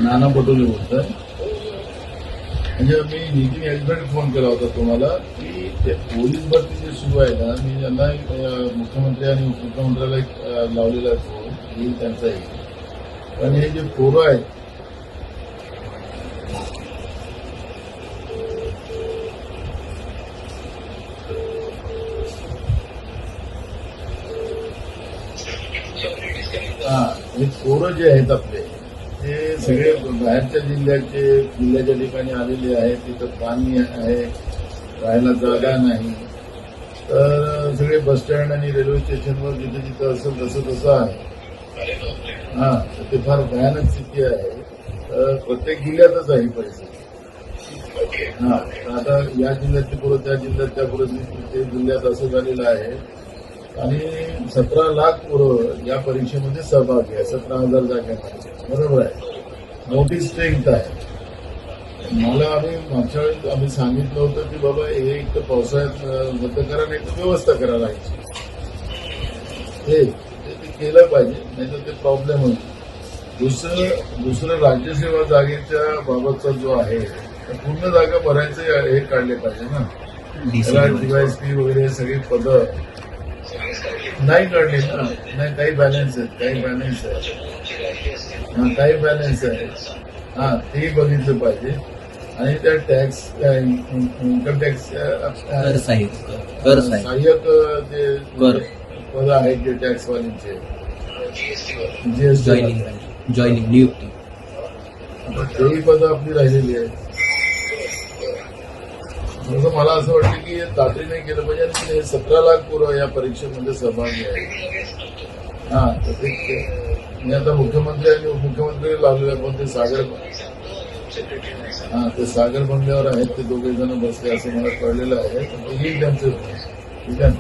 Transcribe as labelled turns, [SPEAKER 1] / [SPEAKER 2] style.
[SPEAKER 1] नाना पटोले बोलतोय. म्हणजे मी meeting exact phone केला होता तुम्हाला की ते पोलीस भरती जे सुरू आहे ना, मी यांना मुख्यमंत्री आणि उपमुख्यमंत्र्याला एक लावलेला आहे फोन, येईल त्यांचा येईल. पण हे जे पोरं आहेत हे पोरं जे आहेत आपले ते सगळे बाहेरच्या जिल्ह्याच्या ठिकाणी आलेले आहेत. तिथं पाणी आहे, राहायला जागा नाही, तर सगळे बसस्टँड आणि रेल्वे स्टेशनवर जिथे जिथं असेल तसं आहे. तर ते फार भयानक स्थिती आहे. तर प्रत्येक जिल्ह्यातच आहे ही परिस्थिती. आता या जिल्ह्यातली पोरं त्या जिल्ह्यात, त्या ते जिल्ह्यात असं झालेलं आहे. आणि 17 लाख पोरं या परीक्षेमध्ये सहभागी आहे. 17,000 जागांमध्ये. बरोबर आहे, मोठी स्ट्रेंथ आहे. मला मागच्या वेळी आम्ही सांगितलं होतं की बाबा हे एक तर पावसाळ्यात रद्द करा, नाही तर व्यवस्था करा राहायची. ते केलं पाहिजे, नाही तर ते प्रॉब्लेम होईल. दुसरं राज्यसेवा जागेच्या बाबतचा जो आहे, पूर्ण जागा भरायचे हे काढले पाहिजे ना. त्याला डीवायएसपी वगैरे सगळी पदं नाही काढली ना. नाही, काही बॅलन्स आहे, काही बॅलन्स आहे. ते बघितलं पाहिजे. आणि त्या टॅक्स, इन्कम टॅक्स सहाय्यक जे पद आहेत जे टॅक्सवाल्यांचे, जीएसटी
[SPEAKER 2] जॉईनिंग नियुक्ती,
[SPEAKER 1] तेही पदं आपली राहिलेली आहेत. म्हणून मला असं वाटतं की तातडीने केलं पाहिजे. आणि 17 लाख पोरं या परीक्षेमध्ये सहभागी आहेत. तर ते मी आता मुख्यमंत्री आणि उपमुख्यमंत्री लावलेले, पण ते सागर बंगल्यावर आहेत. ते दोघे जण बसले असं मला कळलेलं आहे. येईल त्यांचं. ठीक आहे.